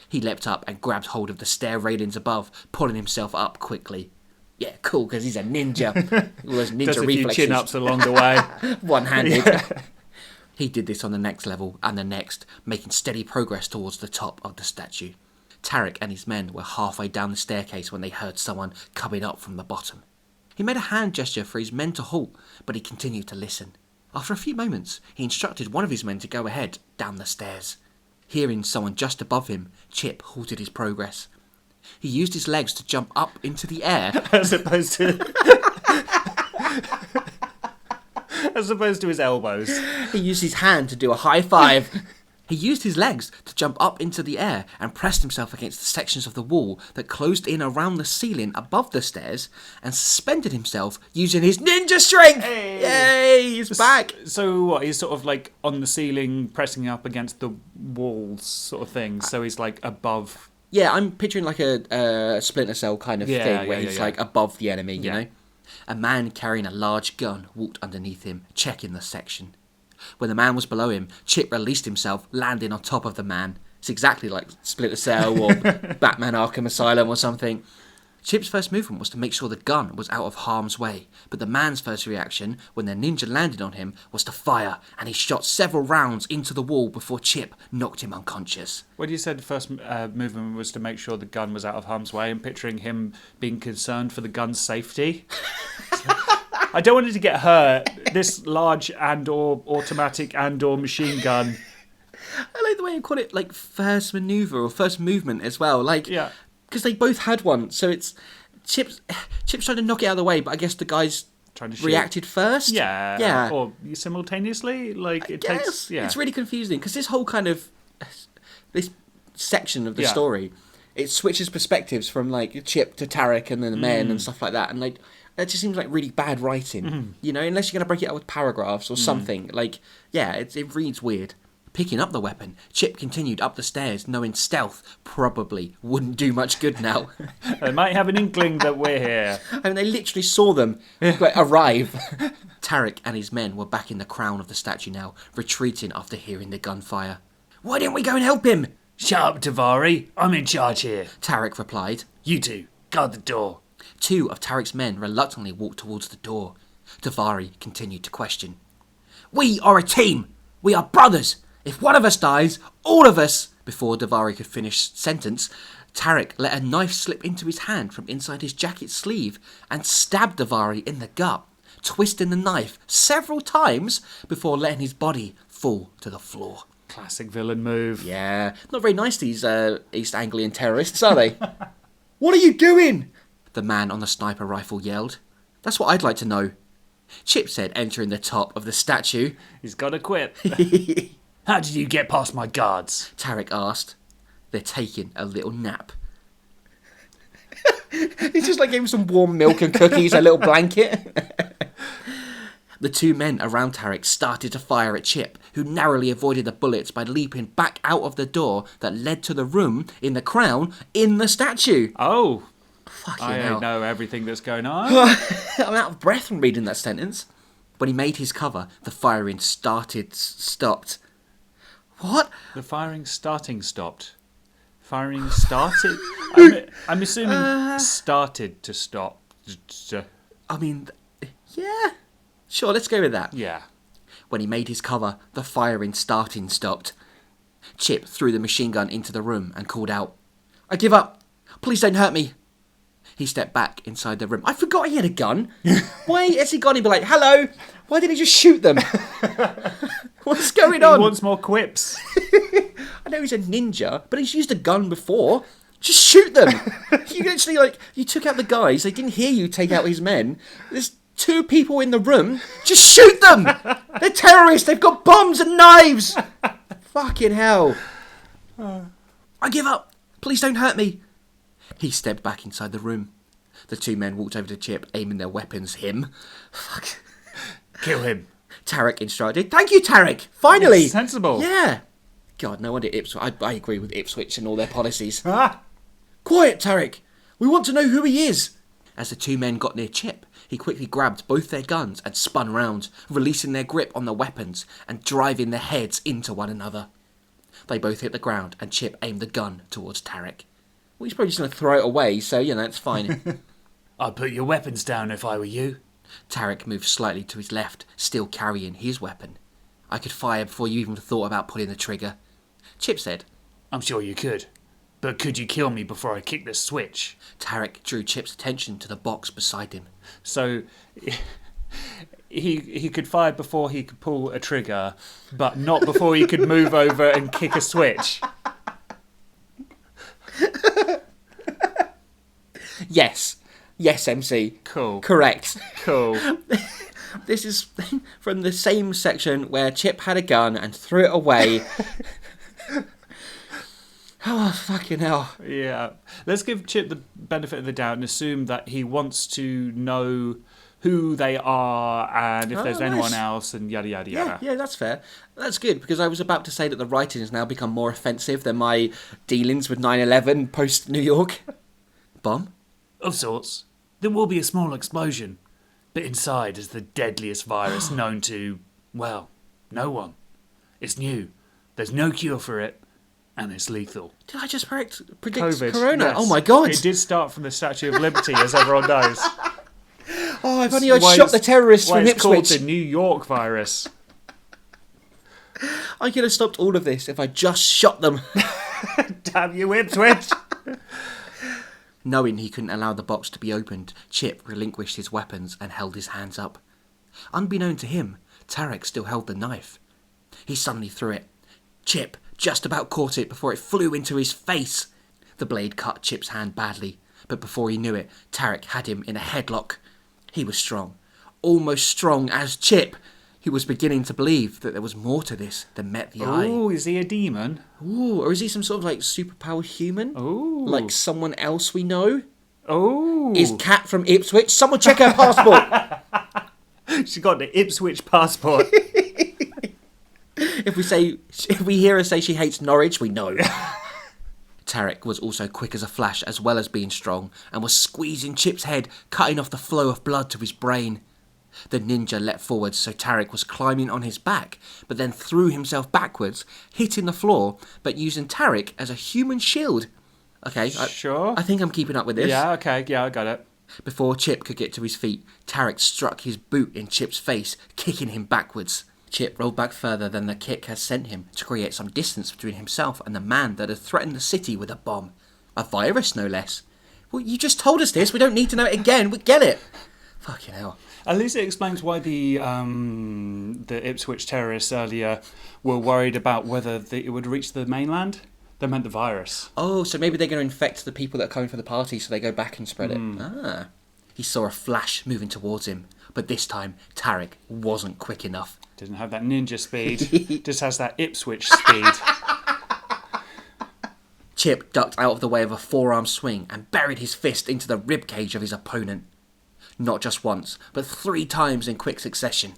S4: He leapt up and grabbed hold of the stair railings above, pulling himself up quickly. Yeah, cool, because he's a ninja. All those ninja
S2: Does a few
S4: reflexes.
S2: chin-ups along the way.
S4: One-handed.
S2: Yeah.
S4: He did this on the next level and the next, making steady progress towards the top of the statue. Tarek and his men were halfway down the staircase when they heard someone coming up from the bottom. He made a hand gesture for his men to halt, but he continued to listen. After a few moments, he instructed one of his men to go ahead, down the stairs. Hearing someone just above him, Chip halted his progress. He used his legs to jump up into the air.
S2: As opposed to his elbows.
S4: He used his hand to do a high five. He used his legs to jump up into the air and pressed himself against the sections of the wall that closed in around the ceiling above the stairs and suspended himself using his ninja strength.
S2: Hey.
S4: Yay, he's back.
S2: So what, he's sort of like on the ceiling pressing up against the walls sort of thing, so he's like above
S4: Yeah, I'm picturing like a Splinter Cell kind of thing where he's like above the enemy, you know? A man carrying a large gun walked underneath him, checking the section. When the man was below him, Chip released himself, landing on top of the man. It's exactly like Splinter Cell or Batman Arkham Asylum or something. Chip's first movement was to make sure the gun was out of harm's way, but the man's first reaction, when the ninja landed on him, was to fire, and he shot several rounds into the wall before Chip knocked him unconscious.
S2: When you said first movement was to make sure the gun was out of harm's way, I'm picturing him being concerned for the gun's safety. I don't want it to get hurt, this large and/or automatic and/or machine gun.
S4: I like the way you call it, like, first manoeuvre or first movement as well. Like,
S2: Yeah.
S4: because they both had one, so it's Chip's trying to knock it out of the way, but I guess the guys
S2: Trying to shoot.
S4: reacted first.
S2: Yeah. Or simultaneously, like it takes. Yeah.
S4: It's really confusing because this whole kind of this section of the story, it switches perspectives from like Chip to Tarek and then the men and stuff like that, and like that just seems like really bad writing. You know, unless you're gonna break it up with paragraphs or something. Like, yeah, it reads weird. Picking up the weapon, Chip continued up the stairs, knowing stealth probably wouldn't do much good now.
S2: They might have an inkling that we're here.
S4: I mean, they literally saw them arrive. Tarek and his men were back in the crown of the statue now, retreating after hearing the gunfire. Why didn't we go and help him?
S3: Shut up, Davari. I'm in charge here.
S4: Tarek replied.
S3: You two, guard the door.
S4: Two of Tarek's men reluctantly walked towards the door. Davari continued to question. We are a team. We are brothers. If one of us dies, all of us... Before Davari could finish sentence, Tarek let a knife slip into his hand from inside his jacket sleeve and stabbed Davari in the gut, twisting the knife several times before letting his body fall to the floor.
S2: Classic villain move.
S4: Yeah, not very nice, these East Anglian terrorists, are they? What are you doing? The man on the sniper rifle yelled. That's what I'd like to know. Chip said, entering the top of the statue.
S2: He's got a quip.
S3: How did you get past my guards?
S4: Tarek asked. They're taking a little nap. He just like gave him some warm milk and cookies, a little blanket. The two men around Tarek started to fire at Chip, who narrowly avoided the bullets by leaping back out of the door that led to the room in the crown in the statue.
S2: Oh.
S4: Fucking
S2: I
S4: hell.
S2: know everything that's going on.
S4: I'm out of breath from reading that sentence. When he made his cover, the firing stopped. What?
S2: The firing stopped. Firing started? I'm assuming started to stop.
S4: I mean, yeah. Sure, let's go with that.
S2: Yeah.
S4: When he made his cover, the firing stopped. Chip threw the machine gun into the room and called out, I give up. Please don't hurt me. He stepped back inside the room. I forgot he had a gun. Why has he gone? He'd be like, hello. Why didn't he just shoot them? What's going on?
S2: He wants more quips.
S4: I know he's a ninja, but he's used a gun before. Just shoot them. You literally, like, you took out the guys. They didn't hear you take out his men. There's two people in the room. Just shoot them. They're terrorists. They've got bombs and knives. Fucking hell. I give up. Please don't hurt me. He stepped back inside the room. The two men walked over to Chip, aiming their weapons him. Fuck.
S3: Kill him.
S4: Tarek instructed. Thank you, Tarek. Finally.
S2: It's sensible.
S4: Yeah. God, no wonder Ipswich. I agree with Ipswich and all their policies.
S2: Ah.
S4: Quiet, Tarek. We want to know who he is. As the two men got near Chip, he quickly grabbed both their guns and spun round, releasing their grip on the weapons and driving their heads into one another. They both hit the ground, and Chip aimed the gun towards Tarek. Well, he's probably just going to throw it away, so, it's fine.
S3: I'd put your weapons down if I were you.
S4: Tarek moved slightly to his left, still carrying his weapon. I could fire before you even thought about pulling the trigger. Chip said.
S3: I'm sure you could. But could you kill me before I kick this switch?
S4: Tarek drew Chip's attention to the box beside him.
S2: So he could fire before he could pull a trigger, but not before he could move over and kick a switch.
S4: Yes. Yes, MC.
S2: Cool.
S4: Correct.
S2: Cool.
S4: This is from the same section where Chip had a gun and threw it away. Oh, fucking hell.
S2: Yeah. Let's give Chip the benefit of the doubt and assume that he wants to know who they are and if there's anyone
S4: nice.
S2: else and yada yada yada.
S4: Yeah, that's fair. That's good, because I was about to say that the writing has now become more offensive than my dealings with 9/11 post-New York. Bomb?
S2: Of sorts. There will be a small explosion, but inside is the deadliest virus known to, well, no one. It's new. There's no cure for it, and it's lethal.
S4: Did I just predict
S2: COVID.
S4: Corona?
S2: Yes.
S4: Oh my god!
S2: It did start from the Statue of Liberty, as everyone knows.
S4: Oh, if only I'd shot the terrorists from
S2: It's called
S4: Ipswich.
S2: the New York virus.
S4: I could have stopped all of this if I just shot them.
S2: Damn you, Ipswich!
S4: Knowing he couldn't allow the box to be opened, Chip relinquished his weapons and held his hands up. Unbeknown to him, Tarek still held the knife. He suddenly threw it. Chip just about caught it before it flew into his face. The blade cut Chip's hand badly, but before he knew it, Tarek had him in a headlock. He was strong, almost strong as Chip. He was beginning to believe that there was more to this than met the eye.
S2: Oh, is he a demon?
S4: Ooh, or is he some sort of like superpower human?
S2: Ooh.
S4: Like someone else we know?
S2: Oh.
S4: Is Kat from Ipswich? Someone check her passport!
S2: She got the Ipswich passport.
S4: If we hear her say she hates Norwich, we know. Tarek was also quick as a flash as well as being strong, and was squeezing Chip's head, cutting off the flow of blood to his brain. The ninja leapt forwards, so Tarek was climbing on his back, but then threw himself backwards, hitting the floor, but using Tarek as a human shield. Okay,
S2: Sure.
S4: I think I'm keeping up with this.
S2: Yeah, okay, yeah, I got it.
S4: Before Chip could get to his feet, Tarek struck his boot in Chip's face, kicking him backwards. Chip rolled back further than the kick had sent him, to create some distance between himself and the man that had threatened the city with a bomb. A virus, no less. Well, you just told us this, we don't need to know it again, we get it. Fucking hell.
S2: At least it explains why the Ipswich terrorists earlier were worried about whether it would reach the mainland. They meant the virus.
S4: Oh, so maybe they're going to infect the people that are coming for the party, so they go back and spread it. Ah. He saw a flash moving towards him, but this time Tarek wasn't quick enough.
S2: Doesn't have that ninja speed, just has that Ipswich speed.
S4: Chip ducked out of the way of a forearm swing and buried his fist into the ribcage of his opponent. Not just once, but 3 times in quick succession.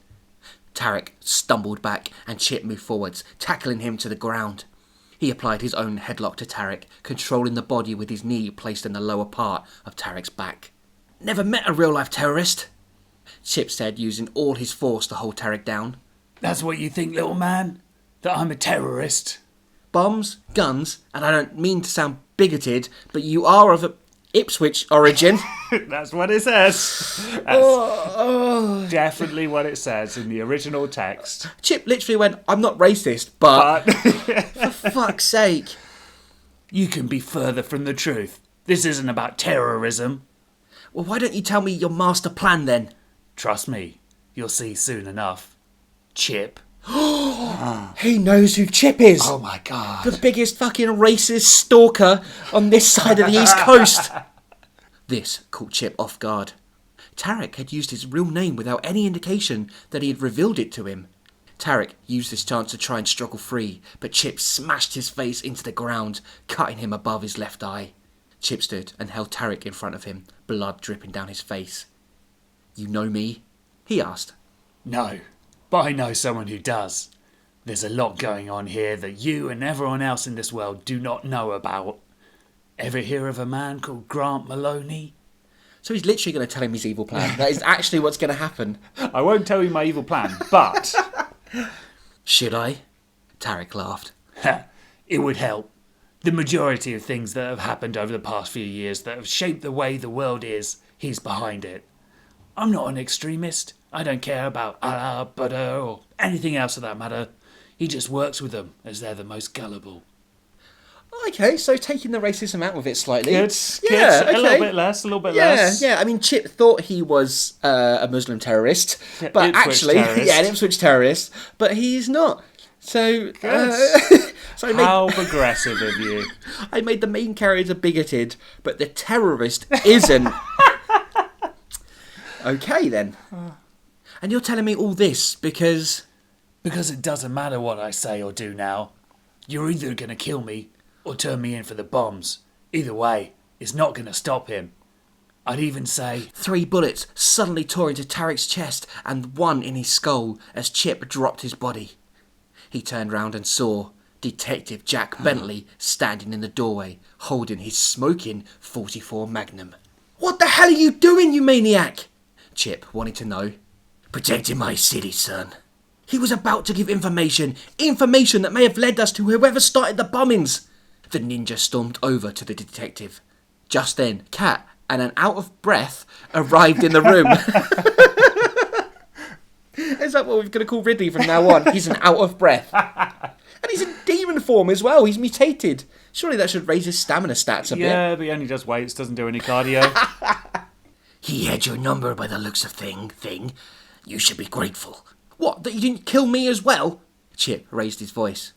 S4: Tarek stumbled back and Chip moved forwards, tackling him to the ground. He applied his own headlock to Tarek, controlling the body with his knee placed in the lower part of Tarek's back. Never met a real-life terrorist, Chip said, using all his force to hold Tarek down.
S2: That's what you think, little man? That I'm a terrorist?
S4: Bombs, guns, and I don't mean to sound bigoted, but you are of Ipswich origin.
S2: That's what it says. That's definitely what it says in the original text.
S4: Chip literally went, I'm not racist, but... For fuck's sake.
S2: You can be further from the truth. This isn't about terrorism.
S4: Well, why don't you tell me your master plan then?
S2: Trust me, you'll see soon enough. Chip.
S4: He knows who Chip is.
S2: Oh my god.
S4: The biggest fucking racist stalker on this side of the East Coast. This caught Chip off guard. Tarek had used his real name without any indication that he had revealed it to him. Tarek used this chance to try and struggle free, but Chip smashed his face into the ground, cutting him above his left eye. Chip stood and held Tarek in front of him, blood dripping down his face. You know me? He asked.
S2: No, but I know someone who does. There's a lot going on here that you and everyone else in this world do not know about. Ever hear of a man called Grant Maloney?
S4: So he's literally going to tell him his evil plan. That is actually what's going to happen.
S2: I won't tell you my evil plan, but...
S4: Should I? Tarek laughed.
S2: It would help. The majority of things that have happened over the past few years that have shaped the way the world is, he's behind it. I'm not an extremist. I don't care about Allah, Buddha, or anything else for that matter. He just works with them as they're the most gullible.
S4: Okay, so taking the racism out of it slightly.
S2: Good.
S4: Yeah,
S2: A little bit less, less.
S4: Yeah, I mean, Chip thought he was a Muslim terrorist,
S2: Yeah,
S4: but
S2: Ipswich
S4: actually,
S2: terrorist.
S4: yeah, an Ipswich terrorist, but he's not. So, so
S2: How progressive of you.
S4: I made the main character bigoted, but the terrorist isn't. Okay, then. And you're telling me all this because...
S2: Because it doesn't matter what I say or do now. You're either going to kill me or turn me in for the bombs. Either way, it's not going to stop him. I'd even say...
S4: 3 bullets suddenly tore into Tarek's chest and 1 in his skull as Chip dropped his body. He turned round and saw Detective Jack Bentley standing in the doorway, holding his smoking .44 Magnum. "What the hell are you doing, you maniac?" Chip wanted to know. "Protecting my city, son." He was about to give information that may have led us to whoever started the bombings. The ninja stormed over to the detective. Just then, Kat and an out of breath arrived in the room. Is that what we're going to call Ridley from now on? He's an out of breath. And he's in demon form as well. He's mutated. Surely that should raise his stamina stats a bit.
S2: Yeah, but he only does weights, doesn't do any cardio.
S4: "He had your number by the looks of thing. You should be grateful." "What, that you didn't kill me as well?" Chip raised his voice.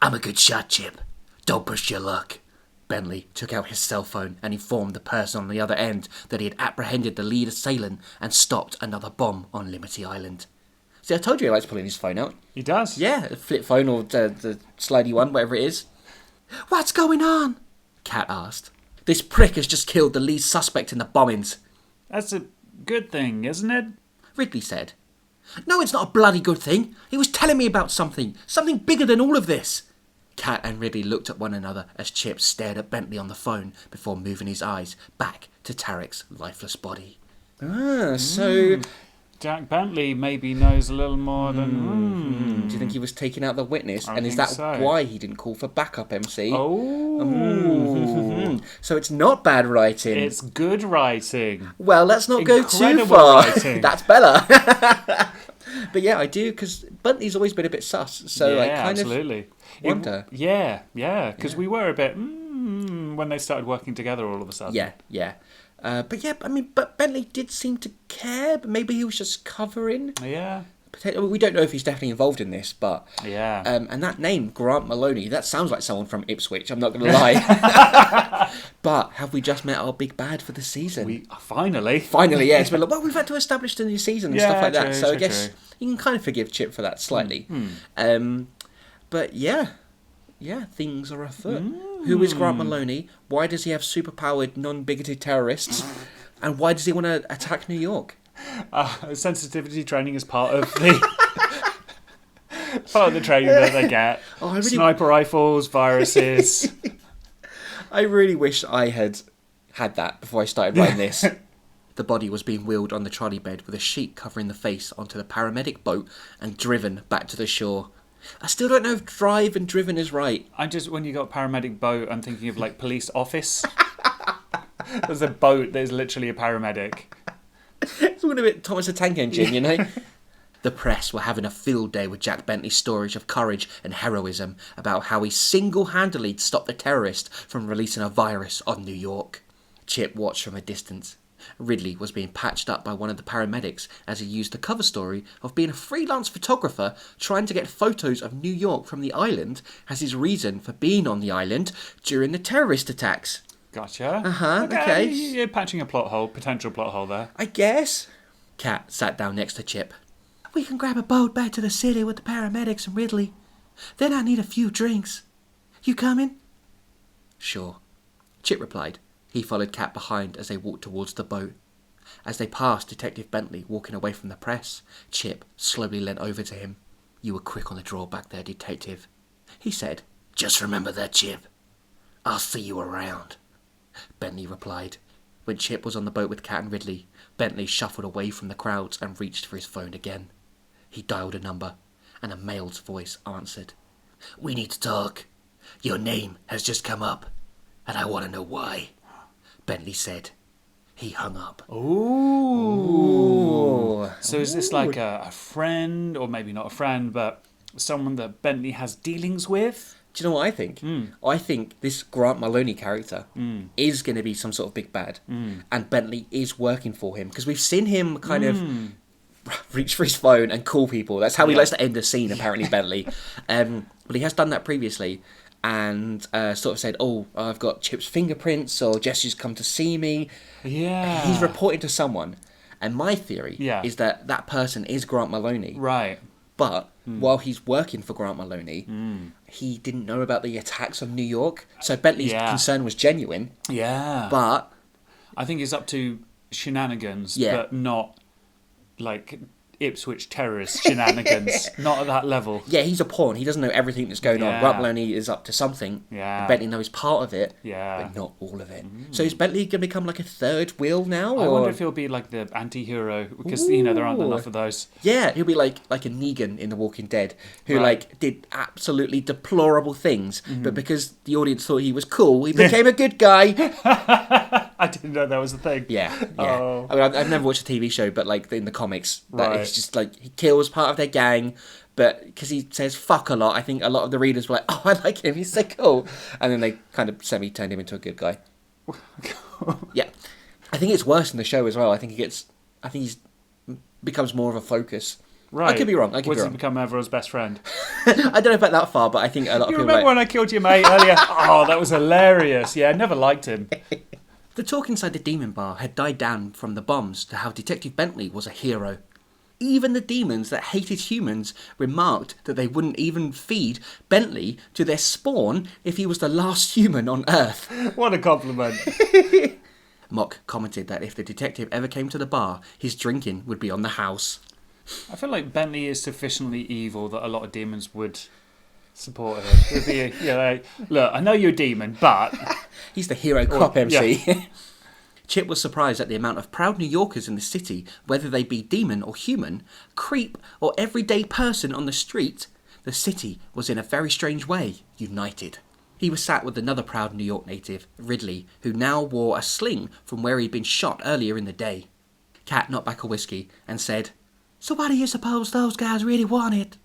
S4: "I'm a good shot, Chip. Don't push your luck." Bentley took out his cell phone and informed the person on the other end that he had apprehended the lead assailant and stopped another bomb on Liberty Island. See, I told you he likes pulling his phone out.
S2: He does.
S4: Yeah, the flip phone or the slidey one, whatever it is. "What's going on?" Kat asked. "This prick has just killed the lead suspect in the bombings."
S2: That's a good thing, isn't it?
S4: Ridley said. "No, it's not a bloody good thing. He was telling me about something bigger than all of this." Kat and Ridley looked at one another as Chip stared at Bentley on the phone before moving his eyes back to Tarek's lifeless body. So...
S2: Jack Bentley maybe knows a little more than...
S4: Do you think he was taking out the witness?
S2: I
S4: And is
S2: think
S4: that
S2: so.
S4: why he didn't call for backup, MC?
S2: Oh.
S4: So it's not bad writing.
S2: It's good writing.
S4: Well, let's not go too
S2: Incredible
S4: far.
S2: writing.
S4: That's better. But yeah, I do, because Bentley's always been a bit sus. So
S2: yeah,
S4: I kind
S2: absolutely.
S4: of wonder.
S2: Yeah, because we were a bit... when they started working together all of a sudden.
S4: Yeah. But Bentley did seem to care, but maybe he was just covering.
S2: Yeah.
S4: We don't know if he's definitely involved in this, but...
S2: Yeah.
S4: And that name, Grant Maloney, that sounds like someone from Ipswich, I'm not going to lie. But have we just met our big bad for the season?
S2: Finally.
S4: Finally, yeah. It's been like, well, we've had to establish the new season and stuff like that.
S2: True,
S4: So I
S2: true,
S4: guess
S2: true.
S4: you can kind of forgive Chip for that slightly. But yeah, things are afoot. Who is Grant Maloney? Why does he have superpowered, non-bigoted terrorists? And why does he want to attack New York?
S2: Sensitivity training is part of the training that they get. Sniper rifles, viruses.
S4: I really wish I had that before I started writing this. The body was being wheeled on the trolley bed with a sheet covering the face onto the paramedic boat and driven back to the shore. I still don't know if drive and driven is right.
S2: When you got paramedic boat, I'm thinking of like police office. There's a boat, there's literally a paramedic.
S4: It's all a bit Thomas the Tank Engine, you know? The press were having a field day with Jack Bentley's stories of courage and heroism about how he single-handedly stopped the terrorist from releasing a virus on New York. Chip watched from a distance. Ridley was being patched up by one of the paramedics as he used the cover story of being a freelance photographer trying to get photos of New York from the island as his reason for being on the island during the terrorist attacks.
S2: Gotcha.
S4: Okay.
S2: You're patching a potential plot hole there.
S4: I guess. Kat sat down next to Chip. "We can grab a boat back to the city with the paramedics and Ridley. Then I need a few drinks. You coming?" "Sure," Chip replied. He followed Kat behind as they walked towards the boat. As they passed Detective Bentley walking away from the press, Chip slowly leant over to him. "You were quick on the draw back there, Detective," he said. "Just remember that, Chip. I'll see you around," Bentley replied. When Chip was on the boat with Kat and Ridley, Bentley shuffled away from the crowds and reached for his phone again. He dialed a number, and a male's voice answered. "We need to talk. Your name has just come up, and I want to know why," Bentley said. He hung up.
S2: Ooh. So is this like a friend, or maybe not a friend, but someone that Bentley has dealings with?
S4: Do you know what I think? I think this Grant Maloney character is going to be some sort of big bad, and Bentley is working for him, because we've seen him kind of reach for his phone and call people. That's how he likes to end a scene, apparently, Bentley. But he has done that previously, and sort of said, "Oh, I've got Chip's fingerprints, or Jesse's come to see me."
S2: Yeah.
S4: He's reporting to someone, and my theory is that that person is Grant Maloney.
S2: Right.
S4: But while he's working for Grant Maloney, he didn't know about the attacks on New York. So Bentley's concern was genuine.
S2: Yeah.
S4: But
S2: I think it's up to shenanigans,
S4: Yeah.
S2: but not like Ipswich terrorist shenanigans. Not at that level.
S4: Yeah, he's a pawn. He doesn't know everything that's going on.
S2: Yeah.
S4: Grant Maloney is up to something.
S2: Yeah.
S4: And Bentley knows part of it,
S2: Yeah.
S4: but not all of it. So is Bentley going to become like a third wheel now?
S2: I
S4: or...
S2: wonder if he'll be like the anti-hero, because, there aren't enough of those.
S4: Yeah, he'll be like a Negan in The Walking Dead, who
S2: Right.
S4: did absolutely deplorable things, but because the audience thought he was cool, he became a good guy.
S2: I didn't know that was a thing.
S4: Yeah.
S2: Oh.
S4: I mean, I've never watched a TV show, but in the comics, that
S2: Right.
S4: it's just he kills part of their gang, but because he says fuck a lot, I think a lot of the readers were like, oh, I like him, he's so cool, and then they kind of semi-turned him into a good guy. Yeah, I think it's worse in the show as well. I think he's becomes more of a focus.
S2: Right.
S4: I could be wrong.
S2: Does he become everyone's best friend?
S4: I don't know about that far, but I think a lot of
S2: You
S4: people
S2: remember when I killed your mate earlier? Oh, that was hilarious. Yeah, I never liked him.
S4: The talk inside the demon bar had died down from the bombs to how Detective Bentley was a hero. Even the demons that hated humans remarked that they wouldn't even feed Bentley to their spawn if he was the last human on Earth.
S2: What a compliment.
S4: Mock commented that if the detective ever came to the bar, his drinking would be on the house.
S2: I feel like Bentley is sufficiently evil that a lot of demons would support him. It'd be, look, I know you're a demon, but...
S4: He's the hero cop MC.
S2: yeah.
S4: Chip was surprised at the amount of proud New Yorkers in the city, whether they be demon or human, creep or everyday person on the street. The city was in a very strange way united. He was sat with another proud New York native, Ridley, who now wore a sling from where he'd been shot earlier in the day. Kat knocked back a whiskey and said, "So why do you suppose those guys really wanted?"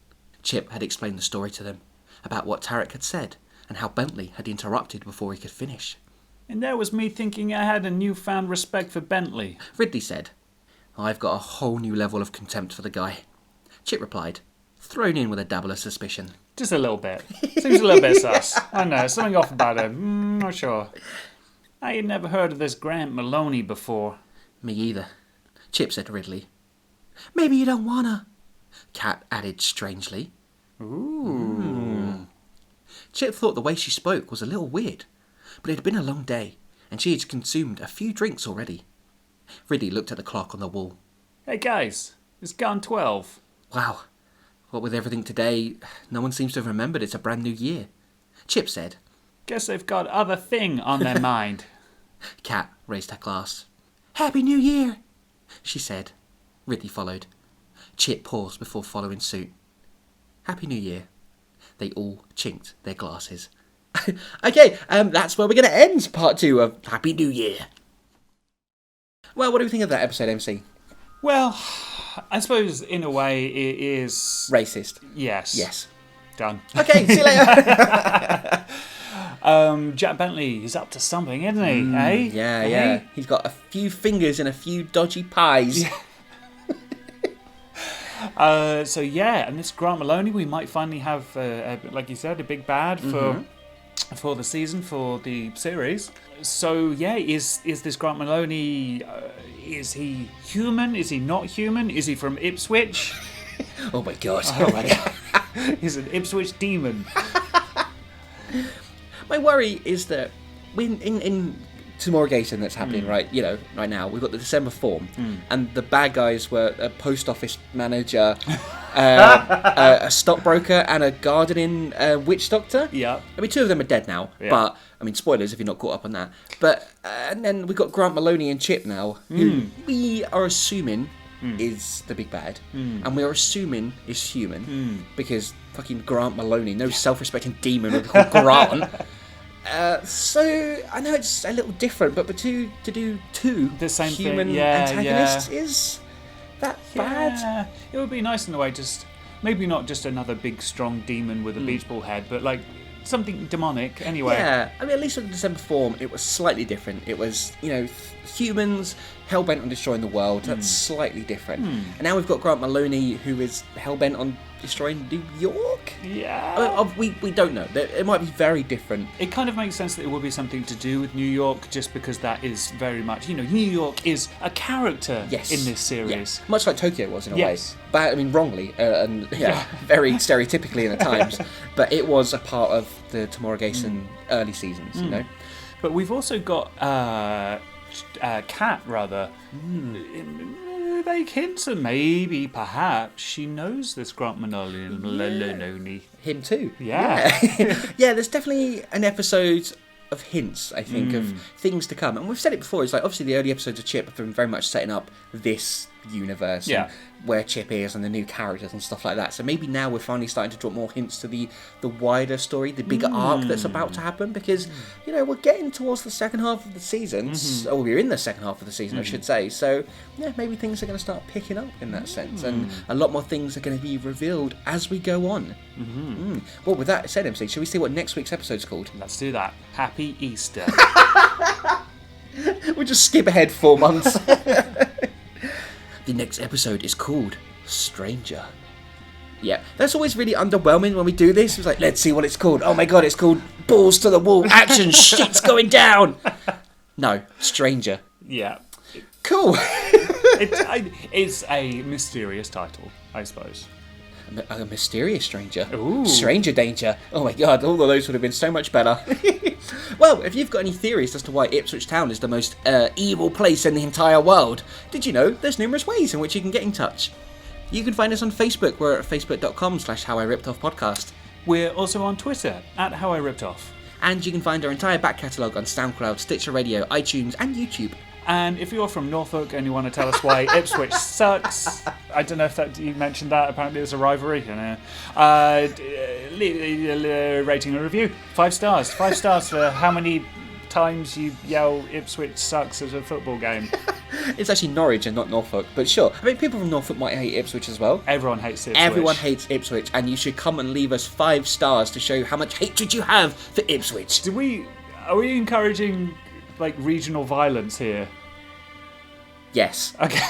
S4: Chip had explained the story to them, about what Tarek had said, and how Bentley had interrupted before he could finish.
S2: And there was me thinking I had a newfound respect for Bentley.
S4: Ridley said, "I've got a whole new level of contempt for the guy." Chip replied, thrown in with a dabble of suspicion.
S2: Just a little bit. Seems a little bit sus. I know, something off about him. Not sure. I had never heard of this Grant Maloney before.
S4: "Me either," Chip said to Ridley. "Maybe you don't wanna," Kat added strangely.
S2: Ooh.
S4: Chip thought the way she spoke was a little weird, but it had been a long day, and she had consumed a few drinks already. Ridley looked at the clock on the wall.
S2: Hey guys, it's gone 12.
S4: Wow, what with everything today, no one seems to have remembered it's a brand new year. Chip said.
S2: Guess they've got other thing on their mind.
S4: Kat raised her glass. "Happy New Year," she said. Ridley followed. Chip paused before following suit. "Happy New Year." They all chinked their glasses. Okay, that's where we're going to end part 2 of Happy New Year. Well, what do we think of that episode, MC?
S2: Well, I suppose in a way it is...
S4: Racist.
S2: Yes.
S4: Yes.
S2: Done.
S4: Okay, see you later.
S2: Jack Bentley is up to something, isn't he? Eh?
S4: Yeah,
S2: Eh?
S4: yeah. He's got a few fingers in a few dodgy pies.
S2: So yeah, and this Grant Maloney, we might finally have, like you said, a big bad for the season, for the series. So yeah, is this Grant Maloney? Is he human? Is he not human? Is he from Ipswich?
S4: Oh my god.
S2: Oh my god, he's an Ipswich demon.
S4: My worry is that when in Tomorrowgation that's happening right now, we've got the December form, and the bad guys were a post office manager, a stockbroker, and a gardening witch doctor.
S2: Yeah.
S4: I mean, 2 of them are dead now, but I mean, spoilers if you're not caught up on that. But and then we've got Grant Maloney and Chip now, who we are assuming is the big bad, and we are assuming is human because fucking Grant Maloney, no self-respecting demon would be called Grant. So I know it's a little different, but to do 2
S2: The same
S4: human
S2: thing.
S4: antagonists is that bad?
S2: Yeah, it would be nice in a way, just maybe not just another big strong demon with a beach ball head, but like something demonic anyway.
S4: Yeah, I mean, at least with the December form, it was slightly different. It was, humans hell-bent on destroying the world. That's slightly different. And now we've got Grant Maloney, who is hell-bent on destroying New York?
S2: Yeah.
S4: We don't know. It might be very different.
S2: It kind of makes sense that it will be something to do with New York, just because that is very much, New York is a character in this series.
S4: Yeah. Much like Tokyo was in a
S2: Yes.
S4: way. But, I mean, wrongly, and very stereotypically at times. But it was a part of the Tomorrowgation early seasons,
S2: But we've also got cat, rather. Make hints and maybe, perhaps, she knows this Grant Maloney.
S4: Him too.
S2: Yeah.
S4: Yeah, there's definitely an episode of hints, I think, of things to come. And we've said it before, it's like, obviously the early episodes of Chip have been very much setting up this universe and where Chip is and the new characters and stuff like that. So maybe now we're finally starting to drop more hints to the wider story, the bigger arc that's about to happen, because, you know, we're getting towards the second half of the season, or we're in the second half of the season, I should say. So, yeah, maybe things are going to start picking up in that sense, and a lot more things are going to be revealed as we go on. Well, with that said, MC, shall we see what next week's episode's called?
S2: Let's do that. Happy Easter.
S4: We'll just skip ahead 4 months. The next episode is called Stranger. Yeah, that's always really underwhelming when we do this. It's like, let's see what it's called. Oh my god, it's called Balls to the Wall Action. Shit's going down. No, Stranger.
S2: Yeah.
S4: Cool.
S2: It's a mysterious title, I suppose.
S4: A mysterious stranger.
S2: Ooh.
S4: Stranger danger. Oh my god, all of those would have been so much better. Well, if you've got any theories as to why Ipswich Town is the most evil place in the entire world, did you know there's numerous ways in which you can get in touch? You can find us on Facebook. We're at facebook.com/HowIRippedOffPodcast.
S2: We're also on Twitter @HowIRippedOff.
S4: And you can find our entire back catalogue on SoundCloud, Stitcher Radio, iTunes and YouTube.
S2: And if you're from Norfolk and you want to tell us why Ipswich sucks, I don't know if you mentioned that, apparently there's a rivalry. Rating and review, 5 stars. 5 stars for how many times you yell Ipswich sucks at a football game.
S4: It's actually Norwich and not Norfolk, but sure. I mean, people from Norfolk might hate Ipswich as well.
S2: Everyone hates Ipswich.
S4: Everyone hates Ipswich, and you should come and leave us 5 stars to show how much hatred you have for Ipswich.
S2: Are we encouraging, like, regional violence here?
S4: Yes.
S2: Okay.